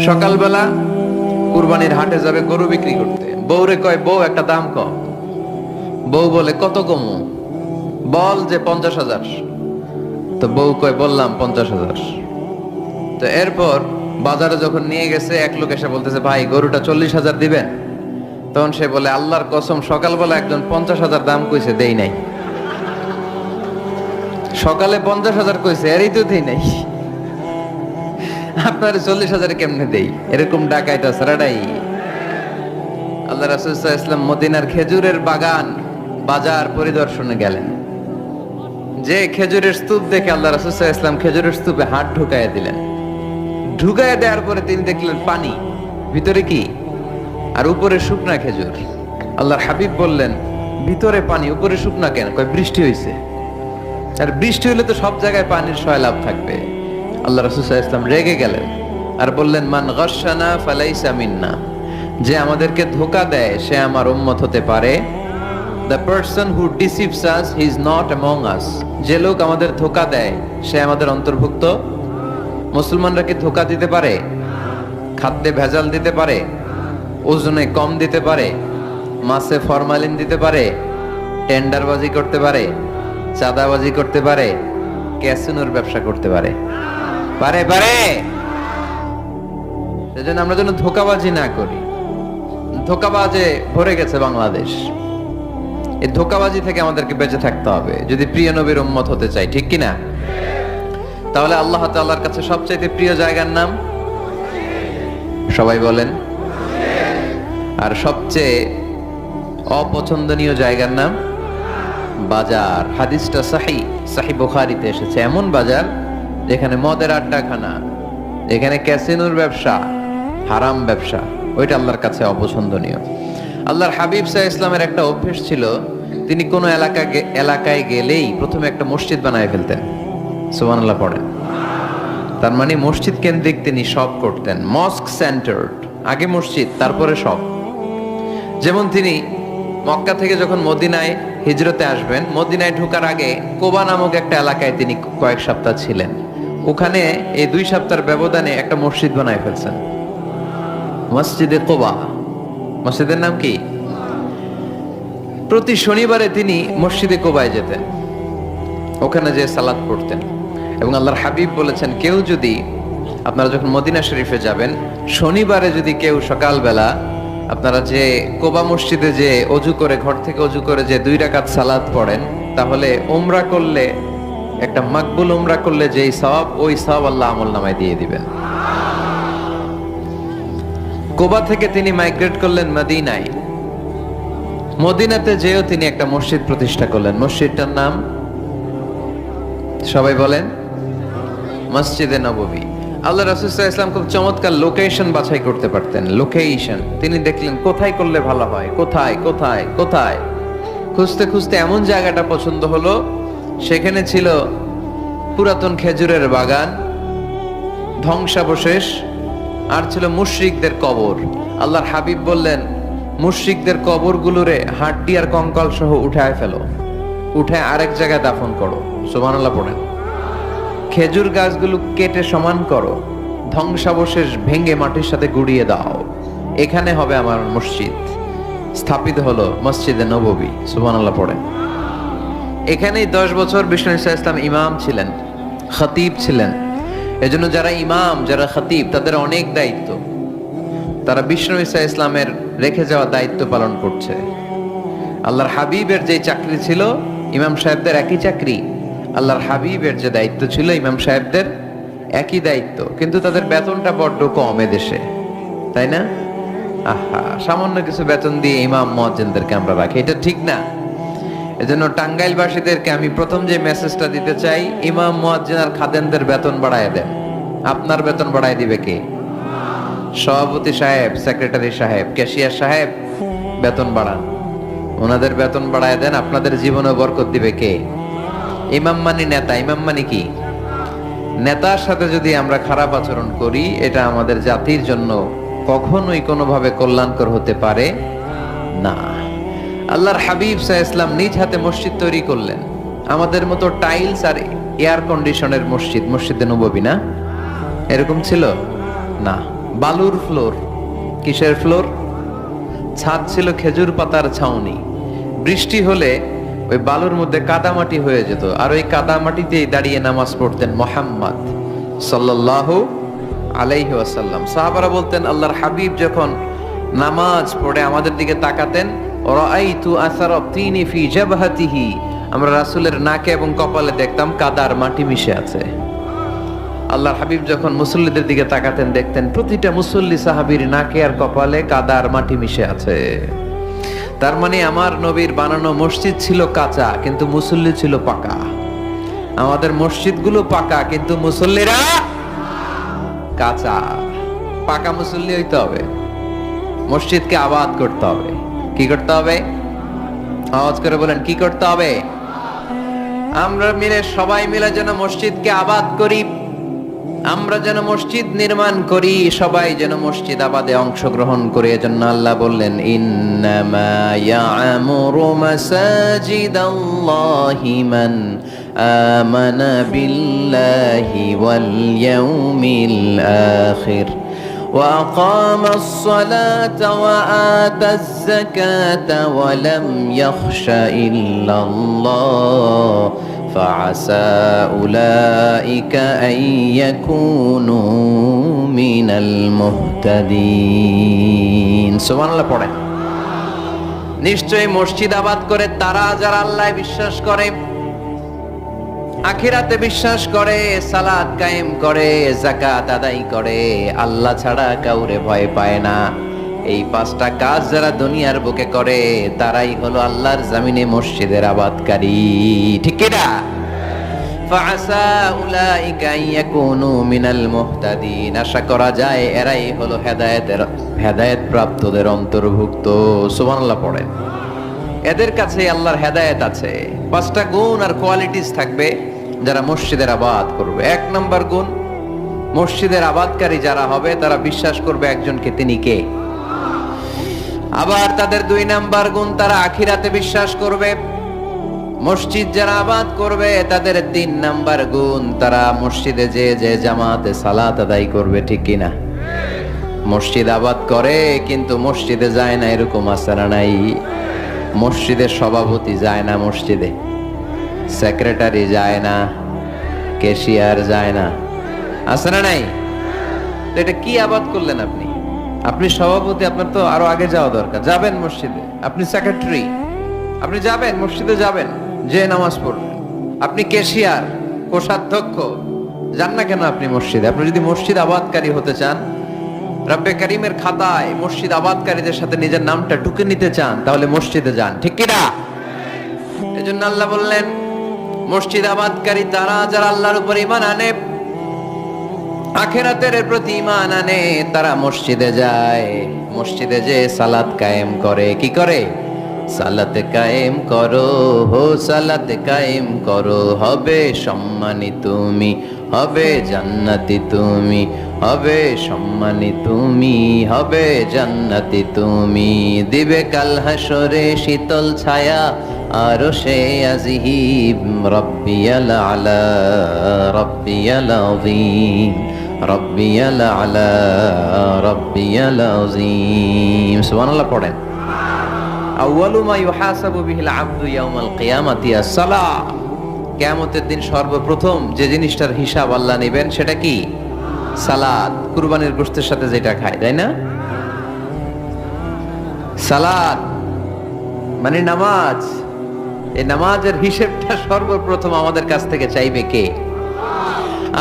সকালবেলা কুরবানির হাটে যাবে গরু বিক্রি করতে, বউরে কয় বউ একটা দাম কম। বউ বলে কত কমু, বল যে 50,000। তো বউ কয় বললাম 50,000। তো এরপর বাজারে যখন নিয়ে গেছে এক লোক এসে বলতেছে ভাই গরুটা 40,000 দিবেন। তখন সে বলে আল্লাহর কসম সকালবেলা একজন 50,000 দাম কইছে দেই নাই, সকালে 50,000 কইছে এরই তো দেই নাই, আপনার 40,000 কেমনে দেই? এরকম ডাকাইতা সারাডাই। আল্লাহ রাসূল সাল্লাল্লাহু আলাইহি ওয়াসাল্লাম মদিনার খেজুরের বাগান বাজার পরিদর্শনে গেলেন। যে খেজুরের স্তূপ দেখে আল্লাহ রাসূল সাল্লাল্লাহু আলাইহি ওয়াসাল্লাম খেজুরের স্তূপে হাত ঢুকাইয়া দিলেন। ঢুকাইয়া দেওয়ার পরে তিনি দেখলেন পানি, ভিতরে কি আর উপরে শুকনা খেজুর। আল্লাহর হাবিব বললেন ভিতরে পানি উপরে শুকনা কেন? কয় বৃষ্টি হইছে, আর বৃষ্টি হইলে তো সব জায়গায় পানির সয়লাভ থাকবে। আল্লাহ রাসূল সাল্লাল্লাহু আলাইহি ওয়াসাল্লাম রেগে গেলেন আর বললেন মান গাশশানা ফালাইসা মিন্না, যে আমাদেরকে ধোঁকা দেয় সে আমার উম্মত হতে পারে। The person who deceives us he is not among us, যে লোক আমাদের ধোঁকা দেয় সে আমাদের অন্তর্ভুক্ত। মুসলমানরা কি ধোঁকা দিতে পারে? খাদ্যে ভেজাল দিতে পারে? ওজনে কম দিতে পারে? মাছে ফরমালিন দিতে পারে? টেন্ডারবাজি করতে পারে? চাঁদাবাজি করতে পারে? ক্যাসিনোর ব্যবসা করতে পারে? পারে পারে। সেজন্য আমরা যেন ধোঁকাবাজি না করি। ধোঁকাবাজে ভরে গেছে বাংলাদেশ। এই ধোঁকাবাজি থেকে আমাদেরকে বেঁচে থাকতে হবে যদি প্রিয় নবীর উম্মত হতে চাই, ঠিক কিনা? তাহলে আল্লাহ তাআলার কাছে সবচেয়ে প্রিয় জায়গার নাম সবাই বলেন, আর সবচেয়ে অপছন্দনীয় জায়গার নাম বাজার। হাদিসটা সহিহ বুখারীতে এসেছে। এমন বাজার যেখানে মদের আড্ডাখানা, যেখানে ক্যাসিনোর ব্যবসা, হারাম ব্যবসা, ওইটা আল্লাহর কাছে অপছন্দনীয়। আল্লাহর হাবিব সাল্লাল্লাহু আলাইহি ওয়াসাল্লামের একটা অভ্যাস ছিল, তিনি কোনো এলাকায় গেলেই প্রথমে একটা মসজিদ বানায় ফেলতেন। সুবহানাল্লাহ পড়েন। তার মানে মসজিদ কেন্দ্রিক তিনি সব করতেন, মস্ক সেন্টার্ড। আগে মসজিদ তারপরে সব। যেমন তিনি মক্কা থেকে যখন মদিনায় হিজরতে আসবেন, মদিনায় ঢোকার আগে কোবা নামক একটা এলাকায় তিনি কয়েক সপ্তাহ ছিলেন। ওখানে এই 2 সপ্তাহের ব্যবধানে একটা মসজিদ বানায় ফেলছেন, মসজিদে কোবা। মসজিদের নাম কি? প্রতি শনিবারে তিনি মসজিদে কোবায় যেতেন, ওখানে যে সালাত পড়তেন। এবং আল্লাহর হাবিব বলেছেন কেউ যদি, আপনারা যখন মদিনা শরীফে যাবেন, শনিবারে যদি কেউ সকালবেলা আপনারা যে কোবা মসজিদে যে অজু করে, ঘর থেকে অজু করে যে 2 রাকাত সালাত পড়েন, তাহলে উমরা করলে, একটা মাকবুল উমরা করলে যেই সওয়াব, ওই সওয়াব আল্লাহ আমলনামায় দিয়ে দিবেন। কোবা থেকে তিনি মাইগ্রেট করলেন মদিনায়। মদিনাতে যেও তিনি একটা মসজিদ প্রতিষ্ঠা করলেন। মসজিদটার নাম সবাই বলেন, মসজিদে নববী। আল্লাহ রাসূল সাল্লাল্লাহু আলাইহি ওয়াসাল্লাম খুব চমৎকার লোকেশন বাছাই করতে পারতেন। লোকেশন তিনি দেখলেন কোথায় করলে ভালো হয়, কোথায় কোথায় কোথায়। খুঁজতে খুঁজতে এমন জায়গাটা পছন্দ হলো, সেখানে ছিল পুরাতন খেজুরের বাগান, ধ্বংসাবশেষ, আর ছিল মুশরিকদের কবর। আল্লাহর হাবিব বললেন মুশরিকদের কবরগুলোরে হাড্ডি আর কঙ্কাল সহ উঠায় ফেলো, উঠে আরেক জায়গায় দাফন করো। সুবহানাল্লাহ পড়েন। খেজুর গাছগুলো কেটে সমান করো, ধ্বংসাবশেষ ভেঙে মাটির সাথে গুড়িয়ে দাও, এখানে হবে আমার মসজিদ। স্থাপিত হলো মসজিদে নববী। সুবহানাল্লাহ পড়েন। এখানেই 10 বছর বিষ্ণু সাল্লাল্লাহু আলাইহি ওয়াসাল্লাম ইমাম ছিলেন, খতিব ছিলেন। এজন্য যারা ইমাম, যারা খতিব, তাদের অনেক দায়িত্ব। তারা বিষ্ণু ইসলামের রেখে যাওয়া দায়িত্ব পালন করছে। আল্লাহর হাবিবের যে চাকরি ছিল, ইমাম সাহেবদের একই চাকরি। আল্লাহর হাবিবের যে দায়িত্ব ছিল, ইমাম সাহেবদের একই দায়িত্ব, কিন্তু তাদের বেতনটা বড্ড কম এদেশে, তাই না? আহা, সামান্য কিছু বেতন দিয়ে ইমাম মুয়াজ্জিনদেরকে আমরা রাখি, এটা ঠিক না। এজন্য টাঙ্গাইলবাসীদেরকে আমি প্রথম যে মেসেজটা দিতে চাই, ইমাম মুয়াজ্জিন আর খাদেমদের বেতন বাড়ায় দেন। আপনার বেতন বাড়ায় দিবে কে? সভাপতি সাহেব, সেক্রেটারি সাহেব, ক্যাশিয়ার সাহেব, বেতন বাড়ান, ওনাদের বেতন বাড়ায় দেন। আপনাদের জীবনে বরকত দিবে কে? ইমাম মানি নেতা। ইমাম মানি কি? নেতার সাথে যদি আমরা খারাপ আচরণ করি, এটা আমাদের জাতির জন্য কখনোই কোনোভাবে কল্যাণকর হতে পারে না। আল্লাহর হাবিব সাল্লাল্লাহু আলাইহি ওয়াসাল্লাম নিজ হাতে মসজিদ তৈরি করলেন। আমাদের মতো টাইলস আর এয়ার কন্ডিশনের মসজিদ, মসজিদে নববী না, এরকম ছিল না, বালুর ফ্লোর। কিসের ফ্লোর? ছাদ ছিল খেজুর পাতার ছাউনি। বৃষ্টি হলে ওই বালুর মধ্যে কাদামাটি হয়ে যেত, আর ওই কাদামাটিতেই দাঁড়িয়ে নামাজ পড়তেন মুহাম্মদ সাল্লাল্লাহু আলাইহি ওয়াসাল্লাম। সাহাবারা বলতেন, আল্লাহর হাবিব যখন নামাজ পড়ে আমাদের দিকে তাকাতেন, রাআইতু আসারা তিনি ফি জাবহাতিহি, আমরা রাসূলের নাকে এবং কপালে দেখতাম কাদার মাটি মিশে আছে। আল্লাহর হাবিব যখন মুসল্লিদের দিকে তাকাতেন, দেখতেন প্রতিটা মুসল্লি সাহাবীর নাকে আর কপালে কাদার মাটি মিশে আছে। তার মানে আমার নবীর বানানো মসজিদ ছিল কাঁচা, কিন্তু মুসল্লি ছিল পাকা। আমাদের মসজিদগুলো পাকা, কিন্তু মুসল্লিরা কাঁচা। পাকা মুসল্লি হইতে হবে, মসজিদকে আবাদ করতে হবে। কি করতে হবে? আওয়াজ করে বলেন, কি করতে হবে? আমরা মিলে, সবাই মিলে যেন মসজিদকে আবাদ করি, আমরা যেন মসজিদ নির্মাণ করি, সবাই যেন মসজিদ আবাদে অংশগ্রহণ করে। এজন্য আল্লাহ বললেন, ইন্নামা ইয়া'মুরু মাসাজিদাল্লাহি মান আমানা বিল্লাহি ওয়াল ইয়াউমিল আখির ওয়া আকামাস সালাতা ওয়া আতাজ যাকাতা ওয়া লাম ইয়াখশা ইল্লাল্লাহ فعسى أولئك أن يكونوا من المهتدين। সুবহান আল্লাহ পড়েন। নিশ্চয়ই মসজিদ আবাদ করে তারা যারা আল্লাহ বিশ্বাস করে, আখিরাতে বিশ্বাস করে, সালাত কায়েম করে, যাকাত আদায় করে, আল্লাহ ছাড়া কাউরে ভয় পায় না। এই পাঁচটা কাজ যারা দুনিয়ার বুকে করে, তারাই হলো আল্লাহর জমিনে মসজিদের আবাদকারী। ঠিক কি না? ফাআসা উলাইকা ইয়াকুনু মিনাল মুহতাদিন। আশা করা যায় এরাই হলো হেদায়েত প্রাপ্তদের অন্তর্ভুক্ত। সুবহানাল্লাহ পড়েন। এদের কাছে আল্লাহর হেদায়েত আছে। পাঁচটা গুণ আর কোয়ালিটিস থাকবে যারা মসজিদের আবাদ করবে। এক নাম্বার গুণ, মসজিদের আবাদকারী যারা হবে তারা বিশ্বাস করবে একজনকে, তিনি কে। আবার তাদের দুই নাম্বার গুণ, তারা আখিরাতে বিশ্বাস করবে। মসজিদ যারা আবাদ করবে তাদের তিন নাম্বার গুণ, তারা মসজিদে যে জামাতে সালাত আদায় করবে। ঠিক কিনা? মসজিদ আবাদ করে কিন্তু মসজিদে যায় না, এরকম আছে না নাই? মসজিদের সভাপতি যায় না মসজিদে, সেক্রেটারি যায় না, ক্যাশিয়ার যায় না, আছে না নাই? তো এটা কি আবাদ করলেন আপনি? আপনি সভাপতি, আপনার তো আরো আগে যাওয়া দরকার। যাবেন মসজিদে, আপনি সেক্রেটারি, আপনি যাবেন মসজিদে, যাবেন যে নামাজ পড়বেন। আপনি ক্যাশিয়ার, কোষাধ্যক্ষ, যান না কেন আপনি মসজিদে? আপনি যদি মসজিদ আবাদকারী হতে চান, রব্বে কারিমের খাতায় মসজিদ আবাদকারীদের সাথে নিজের নামটা টুকে নিতে চান, তাহলে মসজিদে যান। ঠিক কি না? এজন্য আল্লাহ বললেন, মসজিদ আবাদকারী তারা যারা আল্লাহর উপর ঈমান আনে, আখিরাতের প্রতি ঈমান আনে, তারা মসজিদে যায়। মসজিদে যে সালাত কায়েম করে। কি করে? সালাত কায়েম করো, হো সালাত কায়েম করো, হবে সম্মানী তুমি, হবে জান্নাতি তুমি, হবে সম্মানী তুমি, হবে জান্নাতি তুমি। দিবে কাল হাসরে শীতল ছায়া আরশে আজিম, রব্বিয়াল আলা রব্বিয়াল আযীম, রব্বিয়াল আলা রব্বিয়াল আযীম। সুবহানাল্লাহ পড়েন। আউয়ালু মা ইউহাসাবু বিহিল আবদু ইয়াউমাল কিয়ামাতি আস-সালাহ। কিয়ামতের দিন সর্বপ্রথম যে জিনিসটার হিসাব আল্লাহ নেবেন সেটা কি? সালাত। কুরবানির গোশতের সাথে যেটা খায়, তাই না? সালাত মানে নামাজ। এই নামাজের হিসেবটা সর্বপ্রথম আমাদের কাছ থেকে চাইবে কে?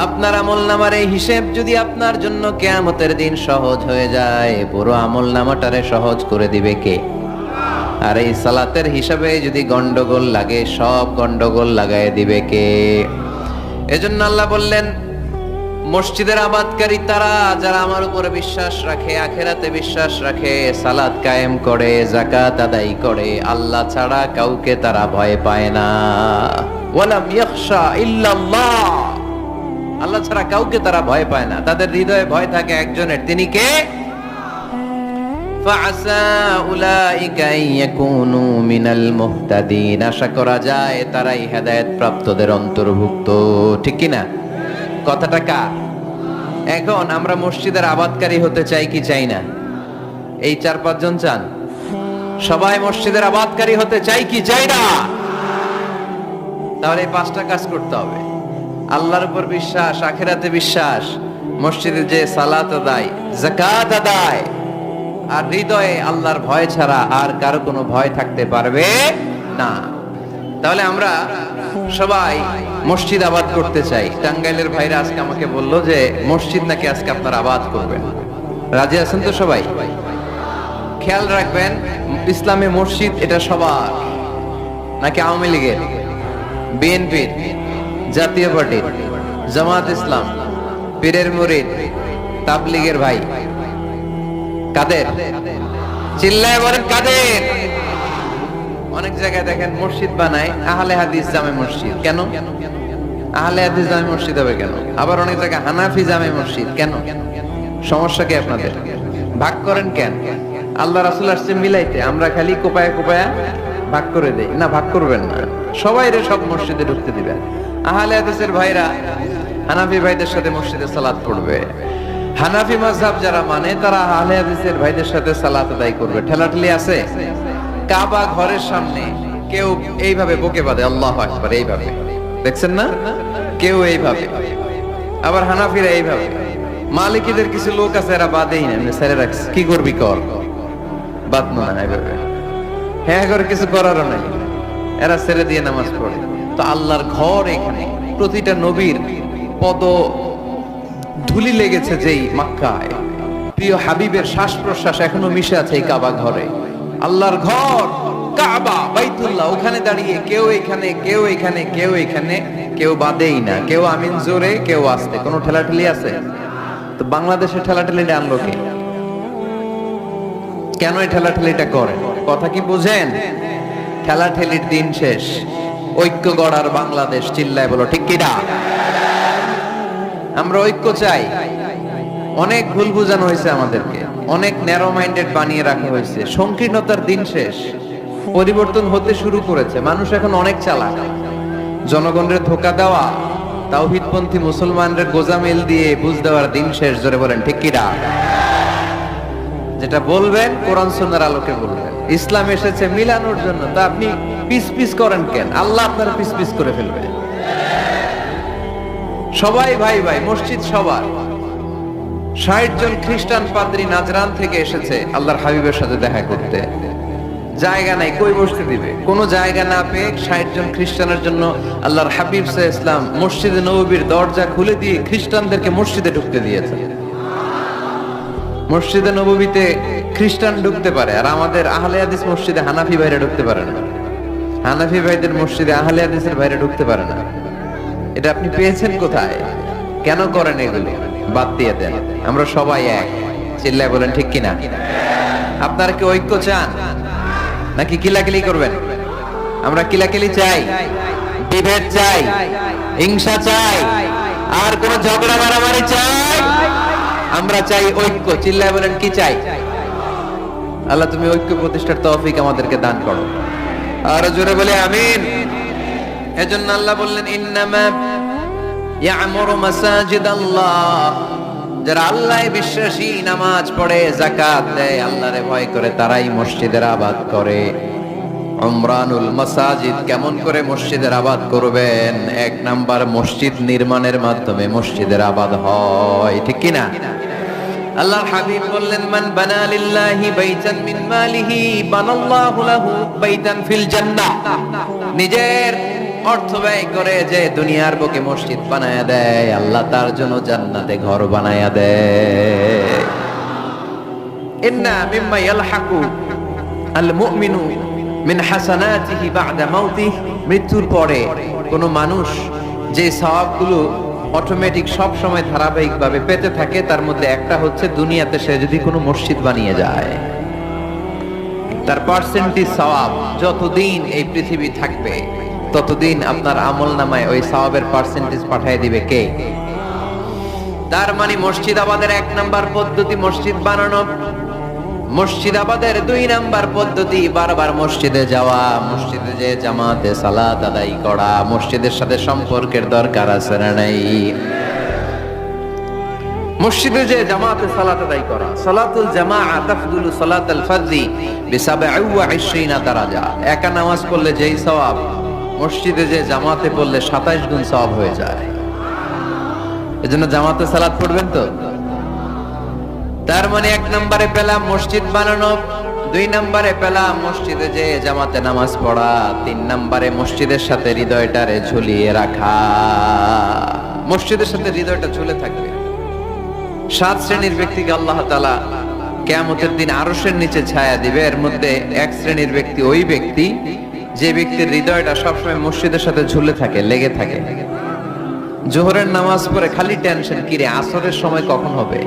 আপনার আমলনামার এই হিসেব যদি আপনার জন্য কিয়ামতের দিন সহজ হয়ে যায়, পুরো আমলনামাটারে সহজ করে দিবে কে? আর এই সালাতের হিসাবে যদি গন্ডগোল লাগে, সব গন্ডগোল লাগায় দিবে কে? এজন্য আল্লাহ বললেন, মসজিদের আবাদকারী তারা যারা আমার উপরে বিশ্বাস রাখে, আখিরাতে বিশ্বাস রাখে, সালাত কায়েম করে, যাকাত আদায় করে, আল্লাহ ছাড়া কাউকে তারা ভয় পায় না। ওয়ালাম ইয়াখশা ইল্লাল্লাহ, আল্লাহ ছাড়া কাউকে তারা ভয় পায় না। তাদের হৃদয়ে ভয় থাকে একজনের, তিনি কে? ফাআসা উলাইকা ইয়াকুনু মিনাল মুহতাদিন। আশা করা যায় তারাই হেদায়েত প্রাপ্তদের অন্তর্ভুক্ত। ঠিক কি না? কথাটা কার? এখন আমরা মসজিদের আবাদকারী হতে চাই কি চাই না? এই 4-5 জন চান? সবাই মসজিদের আবাদকারী হতে চাই কি চাই না? তাহলে এই 5টা কাজ করতে হবে। আল্লাহর উপর বিশ্বাস, আখিরাতে বিশ্বাস, মসজিদে যে সালাত আদায়, যাকাত আদায়, আর হৃদয়ে আল্লাহর ভয় ছাড়া আর কারো কোনো ভয় থাকতে পারবে না। তাহলে আমরা সবাই মসজিদ আবাদ করতে চাই। টাঙ্গাইলের ভাইরা আজকে আমাকে বললো যে মসজিদ নাকি আজকে আপনারা আবাদ করবেন। রাজি আছেন তো সবাই? খেয়াল রাখবেন, ইসলামে মসজিদ এটা সবার নাকি আওয়ামী লীগের, বিএনপির, জাতীয় পার্টির, জামাত ইসলাম, পীরের মুরিদ, তাবলীগের ভাই? কাদের? চিল্লায় বলেন কাদের? অনেক জায়গায় দেখেন মসজিদ বানায় আহলে হাদিস জামে মসজিদ। কেন আহলে হাদিস জামে মসজিদ হবে কেন? আবার অনেক জায়গায় হানাফি জামে মসজিদ। কেন? সমস্যা কি আপনাদের? ভাগ করেন কেন? আল্লাহ রাসূল আসছে মিলাইতে, আমরা খালি কোপায়া কোপায়া ভাগ করে দেই। না, ভাগ করবেন না, সবাইরে সব মসজিদে ঢুকতে দিবেন। আহলে হাদিসের ভাইরা হানাফি ভাইদের সাথে মসজিদে সালাত পড়বে, হানাফি মাযহাব যারা মানে তারা আহলে হাদিসের ভাইদের সাথে সালাত আদায় করবে। ঠেলাঠেলি আছে? কাবা ঘরের সামনে কেউ এইভাবে বুকে বাঁধে, আল্লাহু আকবার, এইভাবে দেখছেন না? কেউ এইভাবে, আবার হানাফিরা এইভাবে। মালিকীদের কিছু লোক আছে এরা বাঁধেই না, এমনি ছেড়ে রাখছে। কি করবি কর, বাঁধনো না এইভাবে। হ্যাঁ করে কিছু করারও নাই, এরা ছেড়ে দিয়ে নামাজ পড়ে। তো আল্লাহর ঘর এখানে, প্রতিটা নবীর পদ ধুলি লেগেছে যেই মক্কায়, প্রিয় হাবিবের শ্বাস প্রশ্বাস এখনো মিশে আছে এই কাবা ঘরে। আল্লাহর ঘর কাবা বাইতুল্লাহ, ওখানে দাঁড়িয়ে কেউ এখানে কেউ এখানে কেউ এখানে, কেউ বাদেই না, কেউ আমিন জোরে কেউ আস্তে। কোনো ঠেলাঠেলি আছে? তো বাংলাদেশে ঠেলাঠেলিটা আনলো কে? কেন এই ঠেলাঠেলিটা করে? কথা কি বুঝেন? ঠেলাঠেলির দিন শেষ, ঐক্য গড়ার বাংলাদেশ। চিল্লায় বলো ঠিক কি না? আমরা ঐক্য চাই। অনেক ভুল বুঝানো হয়েছে আমাদেরকে, অনেক ন্যারো মাইন্ডেড বানিয়ে রাখা হয়েছে। সংকীর্ণতার দিন শেষ, পরিবর্তন হতে শুরু করেছে। মানুষ এখন অনেক চালাক। জনগণের ধোঁকা দেওয়া, তাওহীদপন্থী মুসলমানদের গোজামিল দিয়ে বুঝ দেওয়ার দিন শেষ। জোরে বলেন ঠিক কি না? যেটা বলবেন কোরআন সুন্নাহর আলোকে বলবেন। ইসলাম এসেছে মিলানোর জন্য, তা আপনি পিস পিস করেন কেন? আল্লাহ আপনার পিস পিস করে ফেলবে। সবাই ভাই ভাই, মসজিদ সবার। 60 জন খ্রিস্টান পাদ্রী নাজরান থেকে এসেছে আল্লাহর হাবিবের সাথে দেখা করতে। জায়গা নাই, কই বসতে দিবে? কোনো জায়গা না পেয়ে 60 জন খ্রিস্টানের জন্য আল্লাহর হাবিব সাল্লাল্লাহু আলাইহি ওয়াসাল্লাম মসজিদে নববীর দরজা খুলে দিয়ে খ্রিস্টানদেরকে মসজিদে ঢুকতে দিয়েছে। মসজিদে নববীতে খ্রিস্টান ঢুকতে পারে, আর আমাদের আহলে হাদিস মসজিদে হানাফি ভাইরা ঢুকতে পারে না। হানাফি ভাইদের মসজিদে আহলে হাদিসের ভাইরা ঢুকতে পারে না। এটা আপনি পেয়েছেন কোথায়? কেন করেন এগুলো? বাদ দিয়ে দেন। আমরা সবাই এক। চিল্লায় বলেন ঠিক কিনা? আপনারা কি ঐক্য চান নাকি কিলাকিলি করবেন? আমরা কিলাকিলি চাই, বিভেদ চাই, হিংসা চাই, আর কোন ঝগড়া মারামারি চাই? আমরা চাই ঐক্য। চিল্লায় বলেন কি চাই? আল্লাহ তুমি ঐক্য প্রতিষ্ঠার তৌফিক আমাদেরকে দান করো। আর জোরে বলে আমিন। এজন্য আল্লাহ বললেন ইন্নামা ইয়ামুরু মাসাজিদাল্লাহ, যারা আল্লাহয় বিশ্বাসী, নামাজ পড়ে, যাকাত দেয়, আল্লাহরে ভয় করে, তারাই মসজিদের আবাদ করে। উমরানুল মাসাজিদ, কেমন করে মসজিদের আবাদ করবেন? 1 নাম্বার, মসজিদ নির্মাণের মাধ্যমে মসজিদের আবাদ হয়। ঠিক কি না? আল্লাহর হাবিব বললেন মান বানা লিল্লাহি বাইতান মিন মালিহি বানাল্লাহু লাহু বাইতান ফিল জান্নাহ। নিজের অর্থ ব্যয় করে যে দুনিয়ার বুকে মসজিদ বানায়া দেয়, আল্লাহ তার জন্য জান্নাতে ঘর বানায়া দেয়। ইন্না মিম্মা ইয়ালহাকু আল মুমিনু মিন হাসানাতিহি বা'দা মাউতিহি, মৃত্যুর পরে কোন মানুষ যে সওয়াবগুলো অটোমেটিক সব সময় ধারাবাহিকভাবে পেতে থাকে, তার মধ্যে একটা হচ্ছে দুনিয়াতে সে যদি কোনো মসজিদ বানিয়ে যায়, তার পার্সেন্টেজ সওয়াব যতদিন এই পৃথিবী থাকবে ততদিন আপনার আমলনামায় ওই সওয়াবের পার্সেন্টেজ পাঠিয়ে দিবে কে? তার মানে মসজিদ আবাদের 1 নাম্বার পদ্ধতি মসজিদ বানানো। মসজিদ আবাদের 2 নাম্বার পদ্ধতি বারবার মসজিদে যাওয়া, মসজিদে যে জামাতে সালাত আদায় করা। মসজিদের সাথে সম্পর্কের দরকার আছে না নাই? মসজিদে যে জামাতে সালাত আদায় করা, সালাতুল জামাআ তাফদুলু সালাতাল ফরজি বি27 দারাজা। একা নামাজ পড়লে যেই সওয়াব, মসজিদে যে জামাতে পড়লে 27 গুণ সওয়াব হয়ে যায়। এজন্য জামাতে সালাত পড়বেন তো। তার মানে 1 নম্বরে পেলাম মসজিদ বানানো, 2 নম্বরে পেলাম মসজিদে যে জামাতে নামাজ পড়া, 3 নম্বরে মসজিদের সাথে হৃদয়টারে ঝুলিয়ে রাখা। মসজিদের সাথে হৃদয়টা ঝুলে থাকবে। 7 শ্রেণীর ব্যক্তিকে আল্লাহ তাআলা কিয়ামতের দিন আরশের নিচে ছায়া দিবে। এর মধ্যে 1 শ্রেণীর ব্যক্তি ওই ব্যক্তি যে ব্যক্তির হৃদয়টা সবসময় মসজিদের সাথে ঝুলে থাকে, লেগে থাকে। জোহরের নামাজ পড়ে খালি টেনশন, কিরে আসরের সময় কখন হবে।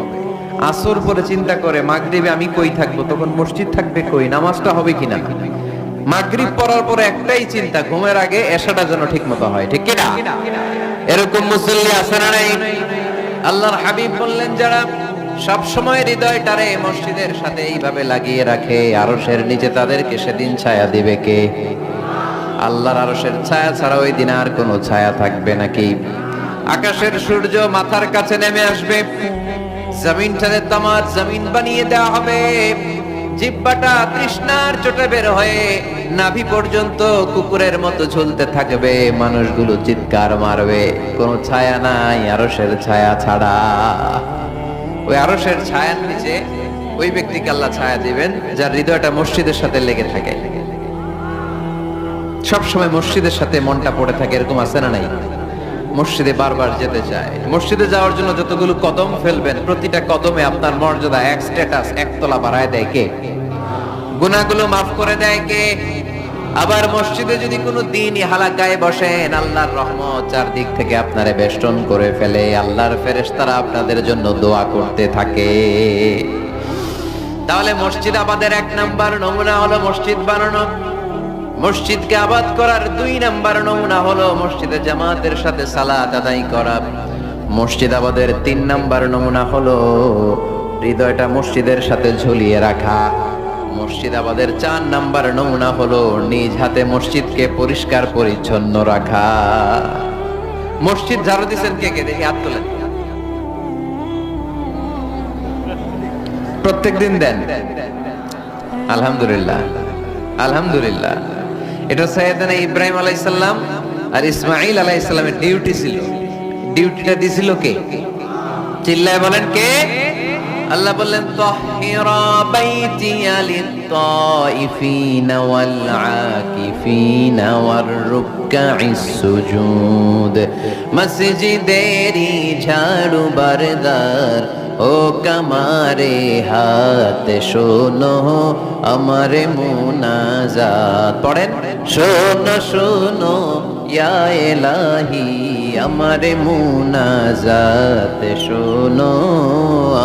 আসর পরে চিন্তা করে মাগরিবে আমি কই থাকবো, তখন মসজিদ থাকবে কই, নামাজটা হবে কিনা। মাগরিব পড়ার পরে একটাই চিন্তা, ঘুমের আগে এশাটা যেন ঠিক মতো হয়, ঠিক কিনা। এরকম মুসল্লি আছে না নাই? আল্লাহর হাবিব বললেন, যারা সব সময় হৃদয়টারে মসজিদের সাথে এইভাবে লাগিয়ে রাখে, আরশের নিচে তাদেরকে সেদিন ছায়া দিবে কে? আল্লাহর আরশের ছায়া ছাড়া ওই দিন আর কোনো ছায়া থাকবে নাকি? আকাশের সূর্য মাথার কাছে নেমে আসবে, জমিনটারে তামার জমিন বানিয়ে দেওয়া হবে। জিহ্বাটা তৃষ্ণার চোটে বের হয়ে নাভি পর্যন্ত কুকুরের মতো ঝুলতে থাকবে। মানুষগুলো চিৎকার মারবে, কোনো ছায়া নাই আরশের ছায়া ছাড়া। ওই আরশের ছায়ার নিচে ওই ব্যক্তিকে আল্লাহ ছায়া দিবেন যার হৃদয়টা মসজিদের সাথে লেগে থাকে, সবসময় মসজিদের সাথে মনটা পড়ে থাকে। এরকম আছে না নাই? মসজিদে বারবার যেতে চায়। মসজিদে যাওয়ার জন্য যতগুলো কদম ফেলবেন, প্রতিটা কদমে আপনার মর্যাদা 1 স্ট্যাটাস 1 তলা বাড়ায় দেয় কে? গুনাহগুলো মাফ করে দেয় কে? আবার মসজিদে যদি কোনো দিনই হালাকায় বসেন, আল্লাহর রহমত চারদিক থেকে আপনারে বেষ্টন করে ফেলে। আল্লাহর ফেরেশতারা আপনাদের জন্য দোয়া করতে থাকে। তাহলে মসজিদ আবাদের 1 নাম্বার নমুনা হলো মসজিদ বানানো। মসজিদকে আবাদ করার 2 নাম্বার নমুনা হলো মসজিদে জামাতের সাথে সালাত আদায় করা। মসজিদ আবাদের 3 নাম্বার নমুনা হলো হৃদয়টা মসজিদের সাথে ঝুলিয়ে রাখা। মসজিদ আবাদের 4 নাম্বার নমুনা হলো নিজ হাতে মসজিদকে পরিষ্কার পরিচ্ছন্ন রাখা। মসজিদ ঝাড়ু দিচ্ছেন কে কে? দেখি হাত তোলেন। প্রত্যেকদিন দেন? আলহামদুলিল্লাহ, আলহামদুলিল্লাহ। এটা সাইয়েদনা ইব্রাহিম আলাইহিস সালাম আর ইসমাঈল আলাইহিস সালামের ডিউটি ছিল। ডিউটিটা দিছিল কে? চিল্লায় বলেন কে? আল্লাহ বললেন, তাহিরা বাইতিয়া লিত-তাইফিনা ওয়াল আকিফিনা ওয়ার রুকআইস সুজুদ। মসজিদেরি ঝাড়ু বারদার ও কামারে হাত, শোনো আমারে মুনাজাত। পড়েন, শোনো শোনো ইয়া ইলাহি আমারে মুনাজাত, শোনো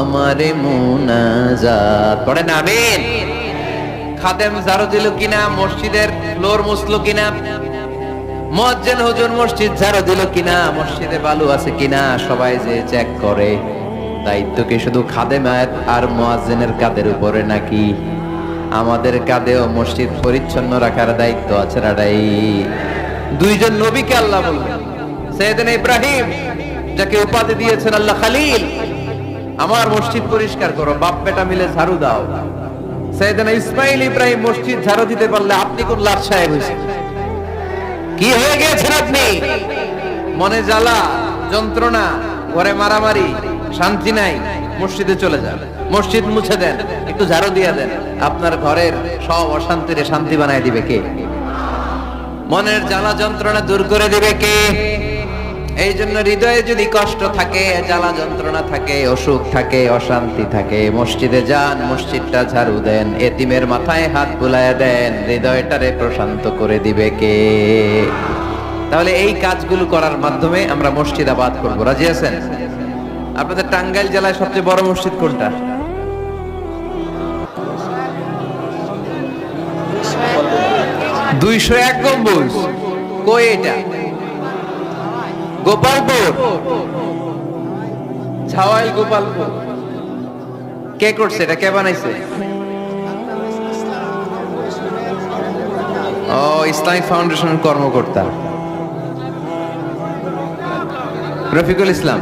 আমারে মুনাজাত। পড়েন আমিন। খাদেম ঝাড়ু দিল কিনা, মসজিদের ফ্লোর মুছলো কিনা, মুয়াজ্জিন হুজুর মসজিদ ঝাড়ু দিল কিনা, মসজিদে বালু আছে কিনা, সবাই যে চেক করে। দায়িত্ব কি শুধু খাদেমের আর মুয়াজ্জিনের কাঁধের উপরে নাকি আমাদের কাঁধেও মসজিদ পরিচ্ছন্ন রাখার দায়িত্ব আছে? রাডাই 2 জন নবীকে আল্লাহ বললেন, সাইয়েদনা ইব্রাহিম যাকে উপাধি দিয়েছেন আল্লাহ খলিল, আমার মসজিদ পরিষ্কার করো, বাপ বেটা মিলে ঝাড়ু দাও। সাইয়েদনা ইসমাঈল ইব্রাহিম মসজিদ ঝাড়ু দিতে পারলে আপনি কোন লাট সাহেব হয়েছেন? কি হয়ে গেছেন আপনি? মনে জ্বালা যন্ত্রণা, ঘরে মারামারি, শান্তি নাই, মসজিদে চলে যান, মসজিদ মুছে দেন, একটু ঝাড়ু দিয়ে দেন, আপনার ঘরের সব অশান্তিরে শান্তি বানায় দিবে কে? মনের জ্বালা যন্ত্রণা দূর করে দিবে কে? এই জন্য হৃদয়ে যদি কষ্ট থাকে, জ্বালা যন্ত্রণা থাকে, অসুখ থাকে, অশান্তি থাকে, মসজিদে যান, মসজিদটা ঝাড়ু দেন, এতিমের মাথায় হাত বুলায় দেন, হৃদয়টারে প্রশান্ত করে দিবে কে? তাহলে এই কাজগুলো করার মাধ্যমে আমরা মসজিদ আবাদ করবো। রাজি আছেন? আপনাদের টাঙ্গাইল জেলায় সবচেয়ে বড় মসজিদ কোনটা? $201 গম্বুজ। কই এটা? গোপালপুর। ছাওয়াইল গোপালপুর। কে করছে এটা? কে বানাইছে? ও, ইসলামিক ফাউন্ডেশনের কর্মকর্তা রফিকুল ইসলাম।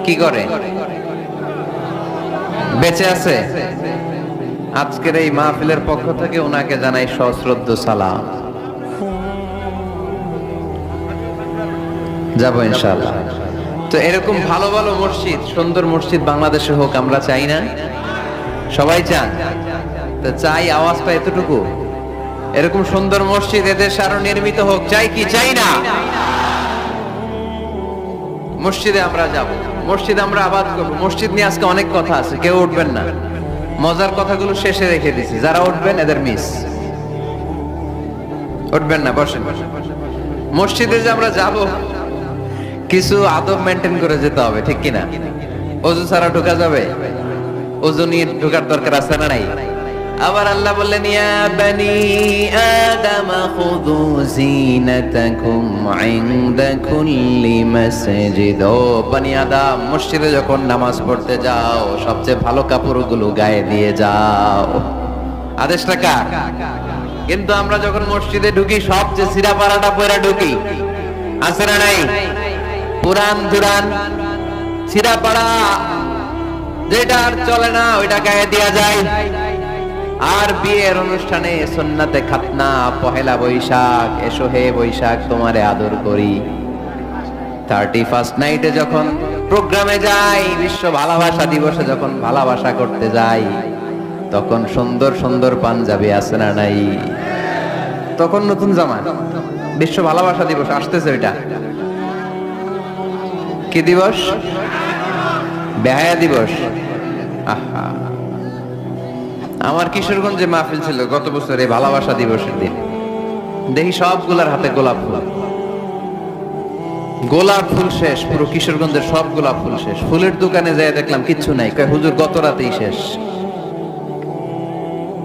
কি করে? বেঁচে আছে? আজকের এই মাহফিলের পক্ষ থেকে ওনাকে জানাই সশ্রদ্ধ সালাম। যাবো ইনশাআল্লাহ। তো এরকম ভালো ভালো মসজিদ, সুন্দর মসজিদ বাংলাদেশে হোক, আমরা চাই না? সবাই চান। তো চাই, আওয়াজটা এতটুকু। এরকম সুন্দর মসজিদ এদেশে আরো নির্মিত হোক, চাই কি চাই না? মসজিদে আমরা যাব, মসজিদ আমরা আবাদ করবো। মসজিদ নিয়ে আজকে অনেক কথা আছে, কেউ উঠবেন না। মজার কথাগুলো শেষে রেখে দিছি, যারা উঠবেন এদের মিস। উঠবেন না, বসেন। মসজিদে যে আমরা যাব, কিছু আদব মেনটেন করে যেতে হবে, ঠিক কিনা? ওযু ছাড়া ঢোকা যাবে? ওযু নিয়ে ঢোকার দরকার আছে না নাই? আবার আল্লাহ বললেন, ইয়া বানি আদম খুযু যিনাতাকুম ইনদা কুল্লি মাসজিদ। ও বনি আদম, মসজিদে যখন নামাজ পড়তে যাও সবচেয়ে ভালো কাপড়গুলো গায়ে দিয়ে যাও। আদেশটা কার? কিন্তু আমরা যখন মসজিদে ঢুকি সবচেয়ে ছিঁড়া পাড়াটা পরে ঢুকি, আছে না নাই? পুরান দুরান ছিঁড়া পাড়া, যেটা আর চলে না ওইটা গায়ে দেয়া যায়। আর বিয়ের অনুষ্ঠানে সুন্নাতে খাতনা, পহেলা বৈশাখ, এসো হে বৈশাখ তোমারে আদর করি, 31st নাইটে যখন প্রোগ্রামে যাই, বিশ্ব ভালোবাসা দিবসে যখন ভালোবাসা করতে যাই, তখন সুন্দর সুন্দর পাঞ্জাবি আছে না নাই? তখন নতুন জামা। বিশ্ব ভালোবাসা দিবস আসতেছে, ওইটা কি দিবস? বেহায়া দিবস। আহা, আমার কিশোরগঞ্জে মাহফিল ছিল গত বছর এই ভালোবাসা দিবসের দিন। দেখি সবগুলার হাতে গোলাপ ফুল। গোলাপ ফুল শেষ, পুরো কিশোরগঞ্জের সব গোলাপ ফুল শেষ। ফুলের দোকানে যাই দেখলাম কিচ্ছু নাই, কয় হুজুর গত রাতেই শেষ।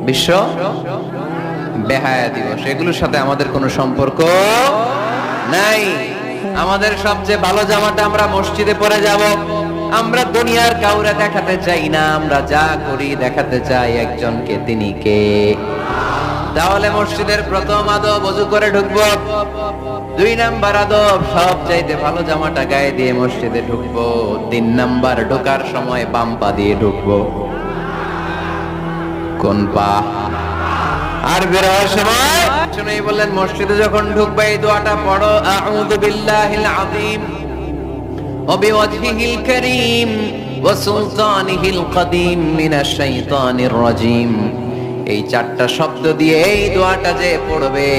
বিশ্ব বেহায়া দিবস, এগুলোর সাথে আমাদের কোনো সম্পর্ক নাই। আমাদের সবচেয়ে ভালো জামাটা আমরা মসজিদে পরে যাব। আমরা দুনিয়ার কাউরে দেখাতে চাই না, আমরা যা করি দেখাতে চাই একজনকে, তিনি কে? তাহলে মসজিদের প্রথম আদব ওযু করে ঢুকবো। 2 নাম্বার আদব, সবচাইতে ভালো জামাটা গায়ে দিয়ে মসজিদে ঢুকবো। 3 নাম্বার, ঢোকার সময় বাম পা দিয়ে ঢুকবো। কোন পা? আর বের হওয়ার সময় শুনেই বললেন, মসজিদে যখন ঢুকবে এই দোয়াটা পড়ো, আউযু বিল্লাহিল আযীম ওয়া বিওয়াজহিল কারীম ওয়া সুলতানিহিল কাদীম মিনাশ শাইতানির রাজীম। এই 4টা শব্দ দিয়ে এই দোয়াটা যে পড়বে,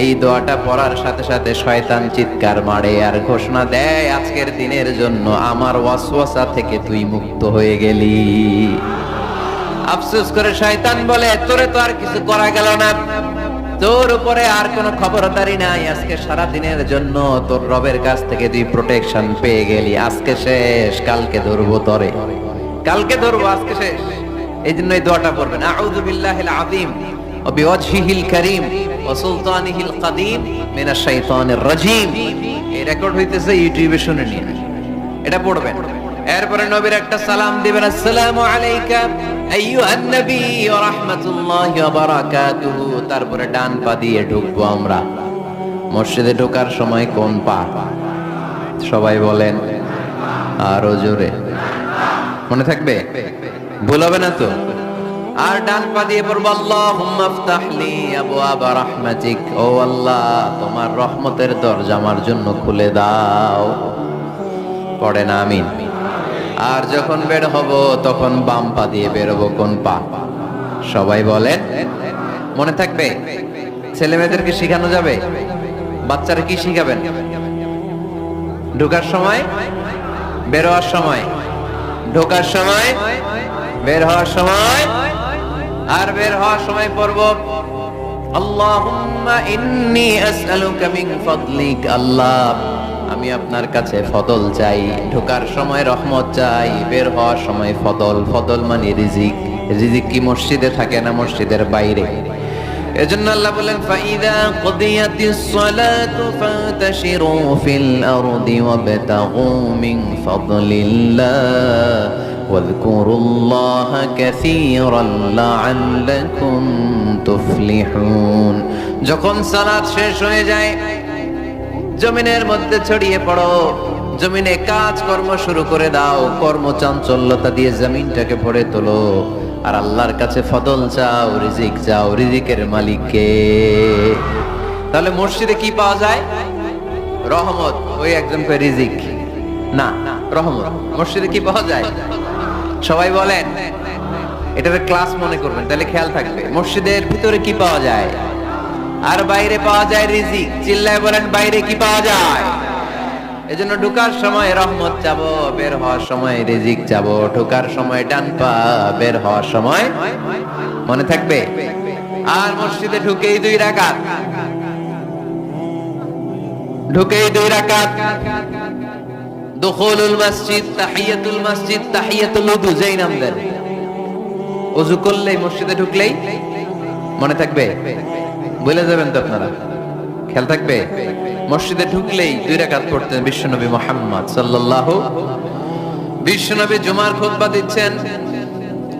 এই দোয়াটা পড়ার সাথে সাথে শয়তান চিৎকার মারে আর ঘোষণা দেয়, আজকের দিনের জন্য আমার ওয়াসওয়াসা থেকে তুই মুক্ত হয়ে গেলি। আফসোস করে শয়তান বলে, তোরে তো আর কিছু করা গেল না, তোর উপরে আর কোনো খবরদারি নাই, আজকে সারা দিনের জন্য তোর রবের কাছ থেকে তুই প্রোটেকশন পেয়ে গেলি। আজকে শেষ, কালকে ধরবো তরে, কালকে ধরবো, আজকে শেষ। এই জন্য এই দোয়াটা পড়বেন, আউযু বিল্লাহিল আযীম ওয়া বিওয়াজহিল কারীম ওয়া সুলতানিহিল কাদীম মিনাশ শাইতানির রাজীম। এই রেকর্ড হইতেছে ইউটিউবে, শুনে নিন, এটা পড়বেন। এরপরে নবীর একটা সালাম দিবেন, আসসালামু আলাইকা আইয়ুহান নবী ওয়া রাহমাতুল্লাহি ওয়া বারাকাতুহু। তারপরে ডান পা দিয়ে ঢুকবো আমরা। মসজিদে ঢোকার সময় কোন পা? সবাই বলেন আরো জোরে, মনে থাকবে? ভুল হবে না তো? আর ডান পা দিয়ে পড়বো, আল্লাহুম্মা ইফতাহলি আবওয়াবা রাহমাতিক। ও আল্লাহ, তোমার রহমতের দরজা আমার জন্য খুলে দাও। পড়েন আমিন। আর যখন বের হব তখন বাম পা দিয়ে বের হবো। কোন পা? সবাই বলেন, মনে থাকবে? ছেলে মেয়েদেরকে শিখানো যাবে? বাচ্চারা কি শিখাবেন? ঢোকার সময়, বের হওয়ার সময়, ঢোকার সময়, বের হওয়ার সময়। আর বের হওয়ার সময় পড়ব, আল্লাহুম্মা ইন্নী আসআলুকা মিন ফাদলিক। আল্লাহ, আমি আপনার কাছে ফদল চাই। ঢোকার সময় রহমত চাই, বের হওয়ার সময় ফদল। ফদল মানে রিজিক। রিজিক কি মসজিদে থাকে না মসজিদের বাইরে? এজন্য আল্লাহ বলেন, ফাইদা কুদিয়াতিস সালাতু ফান্তাশিরু ফিল আরদি ওয়াবতাগু মিন ফাদলিল্লাহ ওয়াযকুরুল্লাহা কাসীরান লাআল্লাকুম তুফলিহুন। যখন সালাত শেষ হয়ে যায়, জমিনের মধ্যে ছড়িয়ে পড়ো, জমিনে কাজ কর্ম শুরু করে দাও, কর্মচাঞ্চল্যতা দিয়ে জমিনটাকে ভরে তোলো, আর আল্লাহর কাছে ফদল চাও, রিজিক চাও, রিজিকের মালিককে। তাহলে মসজিদে কি পাওয়া যায়? রহমত। ওই একজন কয় রিজিক না, রহমত। মসজিদে কি পাওয়া যায়? সবাই বলেন, এটাকে ক্লাস মনে করবেন, তাহলে খেয়াল থাকবে। মসজিদের ভিতরে কি পাওয়া যায়? আর বাইরে পাওয়া যায় রিজিক। চিল্লায় বলেন, বাইরে কি পাওয়া যায়? এজন্য ঢোকার সময় রহমত চাবো, বের হওয়ার সময় রিজিক চাবো। ঢোকার সময় ডান পা, বের হওয়ার সময় মনে থাকবে। আর মসজিদে ঢুকেই 2 রাকাত, ঢুকেই 2 রাকাত। দুখুলুল মসজিদ, তাহিয়াতুল মসজিদ, তাহিয়াতুল উযু, যেই নাম দেন। ওযু করলেই, মসজিদে ঢুকলেই মনে থাকবে। বলে যাবেন তো আপনারা, খেয়াল থাকবে। মসজিদে ঢুকলেই 2 রাকাত পড়তেন বিশ্বনবী মুহাম্মদ সাল্লাল্লাহু। বিশ্বনবী জুমার খুতবা দিচ্ছেন,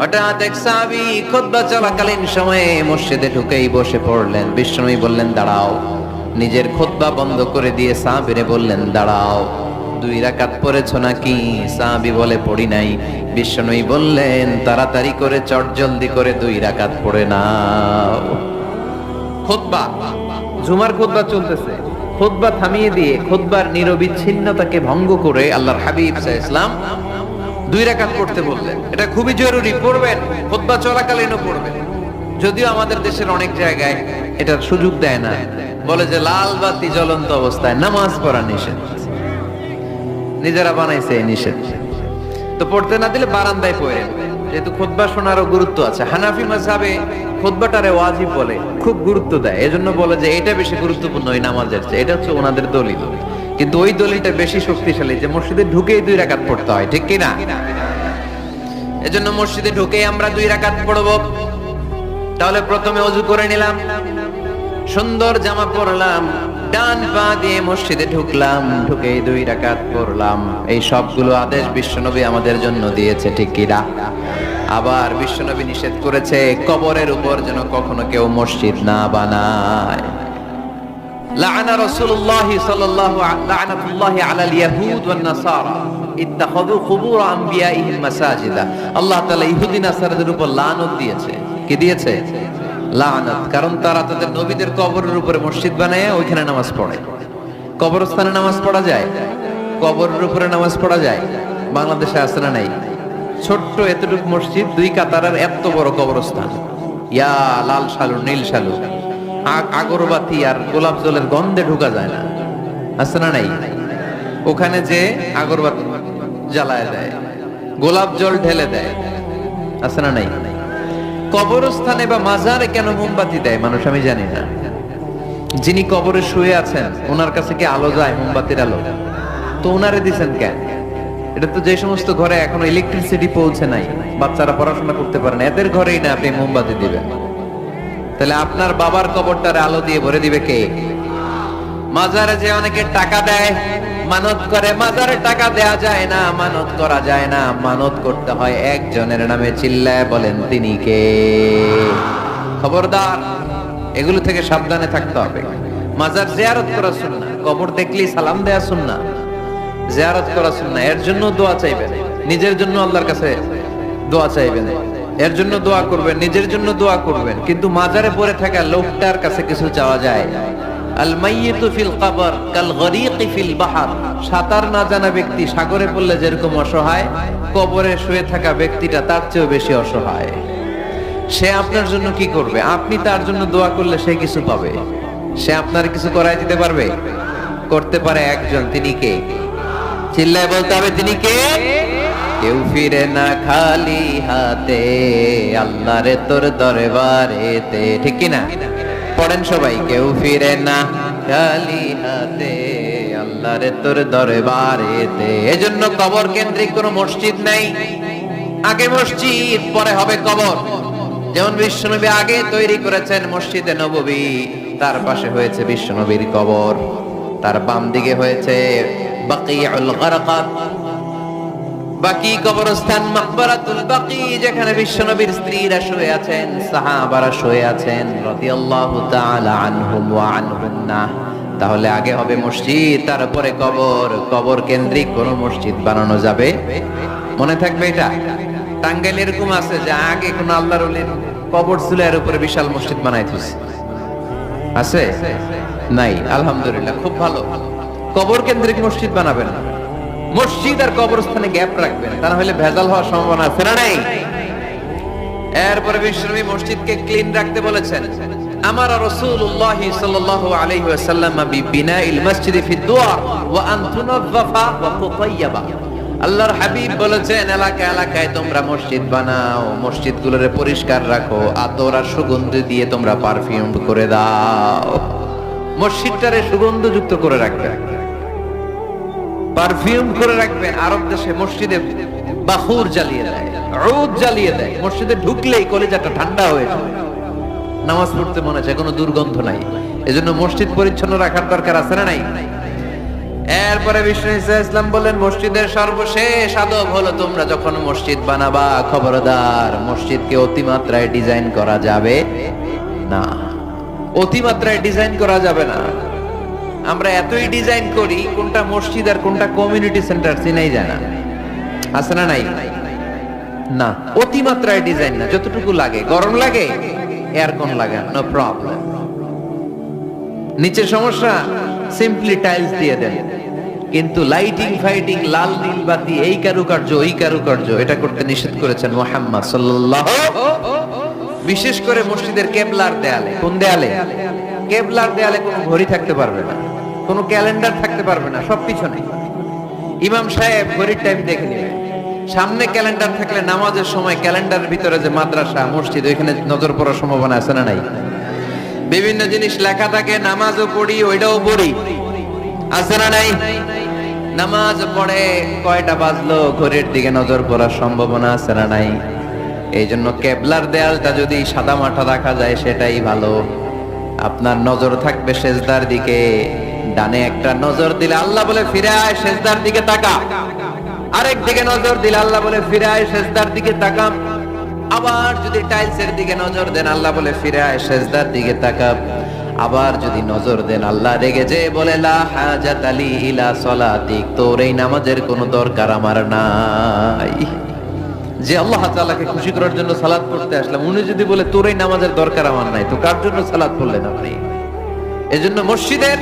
হঠাৎ এক সাহাবী খুতবা চলাকালীন সময়ে মসজিদে ঢুকেই বসে পড়লেন। বিশ্বনবী বললেন, দাঁড়াও। নিজের খুতবা বন্ধ করে দিয়ে সাহাবীরে বললেন, দাঁড়াও, 2 রাকাত পড়েছো নাকি? সাহাবী বলে, পড়ি নাই। বিশ্বনবী বললেন, তাড়াতাড়ি করে চটজলদি করে 2 রাকাত পড়ে নাও। খুতবা, জুমার খুতবা চলতেছে, খুতবা থামিয়ে দিয়ে খুতবার নিরবিচ্ছিন্নতাকে ভঙ্গ করে আল্লাহর হাবিব সাল্লাল্লাহু আলাইহি ওয়াসাল্লাম 2 রাকাত পড়তে বললেন। এটা খুবই জরুরি, পড়বেন, খুতবা চলাকালীনও পড়বেন। যদিও আমাদের দেশের অনেক জায়গায় এটার সুযোগ দেয় না, বলে যে লাল বাতি জ্বলন্ত অবস্থায় নামাজ পড়া নিষেধ। নিজেরা বানাইছে এই নিষেধ, তো পড়তে না দিলে বারান্দায় পড়ে। যেহেতু খুতবা শোনারও গুরুত্ব আছে, হানাফি মাযহাবে খুতবাটারে ওয়াজিব বলে, খুব গুরুত্ব দেয়। এজন্য বলে যে এটা বেশি গুরুত্বপূর্ণ ওই নামাজের চেয়ে। এটা হচ্ছে ওনাদের দলিল, কিন্তু ওই দলিলটা বেশি শক্তিশালী যে মসজিদে ঢুকেই 2 রাকাত পড়তে হয়, ঠিক কি না? এজন্য মসজিদে ঢুকেই আমরা 2 রাকাত পড়ব। তাহলে প্রথমে ওযু করে নিলাম, সুন্দর জামা পরলাম, ডান পা দিয়ে মসজিদে ঢুকলাম, ঢুকেই 2 রাকাত পড়লাম। এই সবগুলো আদেশ বিশ্বনবী আমাদের জন্য দিয়েছে, ঠিক কি না? আবার বিশ্বনবী নিষেধ করেছে কবরের উপর যেন কখনো কেউ মসজিদ না বানায়। লাআনা রাসূলুল্লাহি সাল্লাল্লাহু লাআনাতুল্লাহি আলাল ইয়াহুদ ওয়ান নাসারা ইত্তাখাযু কুবুর আম্বিয়াইহিম মাসাজিদা। আল্লাহ তাআলা ইহুদি নাসারাদের উপর লানত দিয়েছে। কি দিয়েছে? লানত। কারণ তারা তাদের নবীদের কবরের উপরে মসজিদ বানায় ওইখানে নামাজ পড়ে। কবরস্থানে নামাজ পড়া যায়? কবরের উপরে নামাজ পড়া যায়? বাংলাদেশে আছে না নাই? ছোট্ট এতটুকু মসজিদ, 2 কাতারের এত বড় কবরস্থান। ইয়া লাল শালু, নীল শালু, আগরবাতি আর গোলাপ জলের গন্ধে ঢোকা যায় না, আছে না নাই? ওখানে যে আগরবাতি জ্বালায় দেয়, গোলাপ জল ঢেলে দেয়, আছে না নাই? কবরস্থানে বা মাজারে কেন মোমবাতি দেয় মানুষ আমি জানি না। যিনি কবরে শুয়ে আছেন ওনার কাছে কি আলো যায়? মোমবাতির আলো। তো ওনারে দিছেন কেন? এটা তো যে সমস্ত ঘরে এখনো ইলেকট্রিসিটি পৌঁছে নাই, বাচ্চারা পড়াশোনা করতে পারে না, এদের ঘরেই না আপনি মোমবাতি দিবেন? তাহলে আপনার বাবার কবরটারে আলো দিয়ে ভরে দিবে কে? মাজারে যে অনেকে টাকা দেয়, মানত করে, মাজারে টাকা দেয়া যায় না, মানত করা যায় না, মানত করতে হয় একজনের নামে। চিল্লায় বলেন, তিনি কে? খবরদার, এগুলো থেকে সাবধানে থাকতে হবে। মাজার জিয়ারত করা সুন্নাহ, কবর দেখলেই সালাম দেয়া সুন্নাহ, জিয়ারত করা সুন্নাহ। এর জন্য দোয়া চাইবেন, নিজের জন্য আল্লাহর কাছে দোয়া চাইবেন, এর জন্য দোয়া করবেন, নিজের জন্য দোয়া করবেন। কিন্তু মাজারে পড়ে থাকা লোকটার কাছে কিছু চাওয়া যায়? আল মাইয়িতু ফিল কবর কাল গরীকি ফিল বাহর। সাঁতার না জানা ব্যক্তি সাগরে পড়লে যেরকম অসহায়, কবরে শুয়ে থাকা ব্যক্তিটা তার চেয়েও বেশি অসহায়। সে আপনার জন্য কি করবে? আপনি তার জন্য দোয়া করলে সে কিছু পাবে। সে আপনার কিছু করাই দিতে পারবে? করতে পারে একজন, তিনি কে? চিল্লায় বলতে হবে, তিনি কে? কেউ ফিরে না খালি হাতে, আল্লাহরে তোর দরবারেতে, ঠিক কি না? পড়েন সবাই, কেউ ফিরে না খালি হাতে, আল্লাহরে তোর দরবারেতে। এজন্য কবর কেন্দ্রিক কোনো মসজিদ নাই। আগে মসজিদ, পরে হবে কবর। যেমন বিশ্বনবী আগে তৈরি করেছেন মসজিদে নববী, তার পাশে হয়েছে বিশ্বনবীর কবর, তার বাম দিকে হয়েছে বাকিউল গারকাত, বাকি কবরস্থান, মাকবারাতুল বাকি, যেখানে বিশ্বনবীর স্ত্রীরা শুয়ে আছেন, সাহাবারা শুয়ে আছেন রাদিয়াল্লাহু তাআলা আনহুম ওয়া আনহুন্না। তাহলে আগে হবে মসজিদ, তারপরে কবর। কবর কেন্দ্রিক কোন মসজিদ বানানো যাবে? মনে থাকবে এটা। টাঙ্গাইল এরকম আছে যে আগে কোন আল্লাহর ওলির কবর ছিল, এর উপরে বিশাল মসজিদ বানাইতেছে। আছে? নাই। আলহামদুলিল্লাহ, খুব ভালো। কবর কেন্দ্রিক মসজিদ বানাবেন না, মসজিদ আর কবরস্থানে গ্যাপ রাখবেন, তা না হলে ভেজাল হওয়ার সম্ভাবনা আছে না নাই? এরপরে বিশ্বনবী মসজিদকে ক্লিন রাখতে বলেছেন। আমার রাসূলুল্লাহ সাল্লাল্লাহু আলাইহি ওয়াসাল্লাম বিবিনাইল মসজিদি ফি দুয়ার ওয়া আন তুনাযযাফা ওয়া তুতায়্যাবা। আল্লাহর হাবিব বলেছেন, এলাকায় এলাকায় তোমরা মসজিদ বানাও, মসজিদগুলোরে পরিষ্কার রাখো, আতর আর সুগন্ধি দিয়ে তোমরা পারফিউম করে দাও। মসজিদটারে সুগন্ধযুক্ত করে রাখবে, পারফিউম করে রাখবেন। আরব দেশে মসজিদে বাখুর জ্বালিয়ে দেয়, উদ জ্বালিয়ে দেয়। মসজিদে ঢুকলেই কলিজাটা ঠান্ডা হয়ে যায়, নামাজ পড়তে মনে চায়, কোনো দুর্গন্ধ নাই। এজন্য মসজিদ পরিচ্ছন্ন রাখার দরকার আছে না নাই? এরপরে বিষ্ণু ইসলাম বলেন, মসজিদের সর্বশেষ আদব হলো তোমরা যখন মসজিদ বানাবা, খবরদার মসজিদকে অতিমাত্রায় ডিজাইন করা যাবে না। অতিমাত্রায় ডিজাইন করা যাবে না। আমরা এতই ডিজাইন করি, কোনটা মসজিদ আর কোনটা কমিউনিটি সেন্টার চিনাই যায় না। আছে না নাই? না, অতিমাত্রায় ডিজাইন না, যতটুকু লাগে। গরম লাগে, এয়ারকন লাগান, নো প্রবলেম। নিচে সমস্যা, সিম্পলি টাইলস দিয়ে দেন। কিন্তু লাইটিং ফাইটিং, লাল নীল বাতি, এই কারুকার্য ওই কারুকার্য, এটা করতে নিষেধ করেছেন মুহাম্মদ সাল্লাল্লাহু। বিশেষ করে মসজিদের কেবলার দেয়ালে। কোন দেয়ালে? কেবলার দেয়ালে কোনো ঘড়ি থাকতে পারবে না, কোনো ক্যালেন্ডার থাকতে পারবে না, সব পিছনে। ইমাম সাহেব ঘড়ির টাইম দেখে নেবে। সামনে ক্যালেন্ডার থাকলে নামাজের সময় ক্যালেন্ডারের ভিতরে যে মাদ্রাসা মসজিদ, ওইখানে নজর পড়ার সম্ভাবনা আছে না নাই? বিভিন্ন জিনিস লেখা থাকে, নামাজও পড়ি, ওইটাও পড়ি, আছে না নাই? নামাজ পড়ে কয়টা বাজলো, ঘড়ির দিকে নজর পড়ার সম্ভাবনা আছে না নাই? এই জন্য কেবলার দেয়ালটা যদি সাদা মাঠা রাখা যায় সেটাই ভালো। আপনার নজর থাকবে সেজদার দিকে। ডানে একটা নজর দিলে আল্লাহ বলে ফিরে আয়, সেজদার দিকে তাকা। আরেক দিকে নজর দিলে আল্লাহ বলে ফিরে আয়, সেজদার দিকে তাকা। আবার যদি টাইলসের দিকে নজর দেন, আল্লাহ বলে ফিরে আয়, সেজদার দিকে তাকা। আবার যদি নজর দেন, আল্লাহ রেগে যে বলে লা হাজাত আলি ইলা সলাতিক, তোর এই নামাজের কোনো দরকার আমার নাই। যে আল্লাহ তাআলাকে খুশি করার জন্য সালাত পড়তে আসলাম, উনি যদি বলে তোর এই নামাজের দরকার আমার নাই, তো কার জন্য সালাত পড়লেন আপনি? এজন্য মসজিদের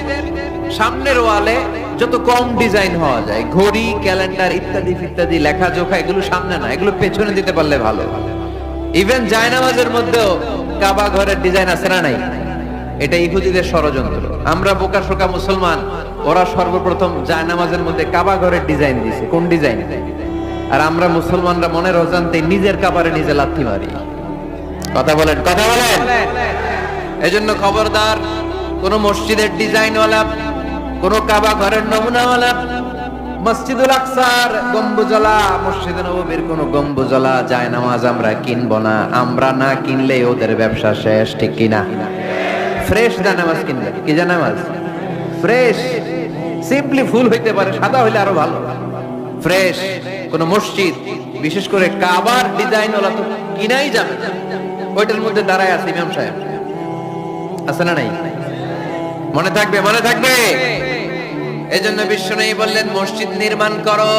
সামনের ওয়ালে যত কম ডিজাইন হওয়া যায়, ঘড়ি, ক্যালেন্ডার ইত্যাদি ইত্যাদি, লেখা জোখা, এগুলো সামনে না, এগুলো পেছনে দিতে পারলে ভালো। ইভেন জায়নামাজের মধ্যেও কাবা ঘরের ডিজাইন আছে না নাই? এটা ইহুদিদের ষড়যন্ত্র। আমরা বোকা শোকা মুসলমান, ওরা সর্বপ্রথম জায়নামাজের মধ্যে কাবা ঘরের ডিজাইন দিছে। কোন ডিজাইন? আর আমরা মুসলমানরা মনের অজান্তে নিজের কাবারে নিজে লাথি মারি। কথা বলেন, কথা বলেন। এজন্য খবরদার, কোন মসজিদের ডিজাইনওয়ালা, কোন কাবা ঘরের নমুনাওয়ালা, মসজিদুল আকসার গম্বুজওয়ালা, মসজিদে নববীর কোন গম্বুজওয়ালা জায়নামাজ আমরা কিনবো না। আমরা না কিনলে ওদের ব্যবসা শেষ, ঠিক কিনা? ফ্রেশ জায়নামাজ কিনবে। কি জায়নামাজ? ফ্রেশ। সিম্পলি ফুল হইতে পারে, সাদা হইলে আরো ভালো। ফ্রেশ কোন মসজিদ, বিশেষ করে কাবার ডিজাইন ওলা তো কিনাই যাবে। ওইটার মধ্যে দাঁড়ায় আছে ইমাম সাহেব, আছে না নাই? মনে থাকবে, মনে থাকবে। এজন্য বিশ্বনবী বললেন, মসজিদ নির্মাণ করো,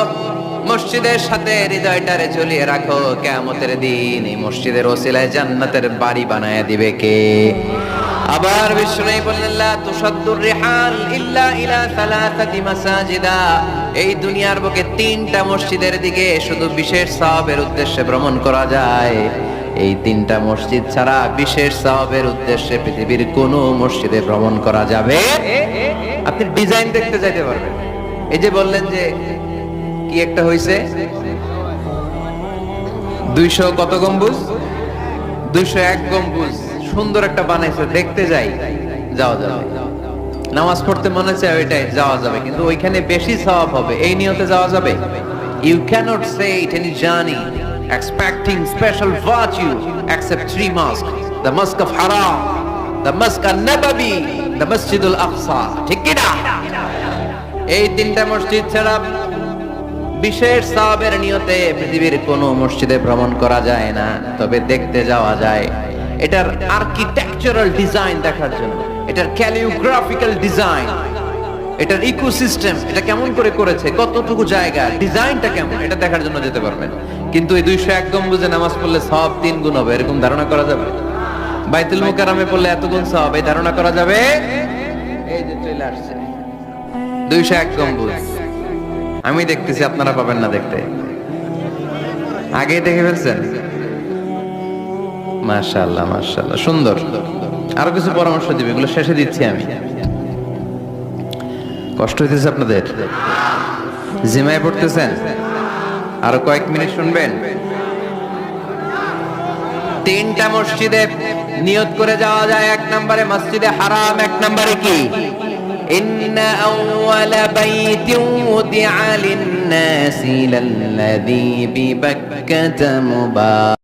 মসজিদের সাথে হৃদয়টারে ঝুলিয়ে রাখো। কিয়ামতের দিন এই মসজিদের ওসিলায় জান্নাতের বাড়ি বানায় দিবে কে? আবার বিশ্বনবী বললেন, লা তুসাদ্দুর রিহাল ইল্লা ইলা সালাসাতি মাসাজিদা। এই দুনিয়ার বুকে 3টা মসজিদের দিকে শুধু বিশেষ সওয়াবের উদ্দেশ্যে ভ্রমণ করা যায়। এই 3টা মসজিদ ছাড়া বিশেষ সওয়াবের উদ্দেশ্যে পৃথিবীর কোনো মসজিদে ভ্রমণ করা যাবে। আপনি ডিজাইন দেখতে যাইতে পারবেন। এই যে বললেন যে কি একটা হইছে 200 কত গম্বুজ, 201 গম্বুজ, সুন্দর একটা বানাইছে, দেখতে যাই, যাওয়া যাবে। নামাজ পড়তে মনে চায়, ওইটাই যাওয়া যাবে, কিন্তু ওইখানে বেশি সওয়াব হবে, এই নিয়তে যাওয়া যাবে? You cannot say it any journey expecting special virtue except 3 mosques: the Mosque of Haram, the Mosque an-Nabawi, the Masjid al-Aqsa, ঠিক কি না? এই 3টা মসজিদ ছাড়া বিশেষ সওয়াবের নিয়তে পৃথিবীর কোনো মসজিদে ভ্রমণ করা যায় না, তবে দেখতে যাওয়া যায়। এটার আর্কিটেকচারাল ডিজাইন দেখার জন্য। এটার ক্যালিওগ্রাফিক্যাল ডিজাইন, এটার ইকোসিস্টেম, এটা কেমন করে করেছে, কতটুকু জায়গা, ডিজাইনটা কেমন, এটা দেখার জন্য যেতে পারবেন। কিন্তু এই 201 গম্বুজে নামাজ পড়লে সব 3 গুণ হবে, এরকম ধারণা করা যাবে? বাইতুল মুকাররমে পড়লে এত গুণ সওয়াব, এই ধারণা করা যাবে? এই যে চলে আসছে 201 গম্বুজ, আমি দেখতেছি, আপনারা পাবেন না দেখতে। আগে দেখে ফেলছেন? মাশাআল্লাহ মাশাআল্লাহ, সুন্দর। আরো কিছু পরামর্শ দিবে, এগুলো শেষে দিচ্ছি আমি। কষ্ট হইতেছে আপনাদের? জিমায় পড়তেছেন? আরো কয়েক মিনিট শুনবেন। 3টা মসজিদে নিয়ত করে যাওয়া যায়। 1 নম্বরে মসজিদে হারাম, 1 নম্বরে কি? ইন্না আউওয়ালা বাইতিন উদিআ লিন-নাসি লাল্লাযী বিবাক্কাতা মুবারাক।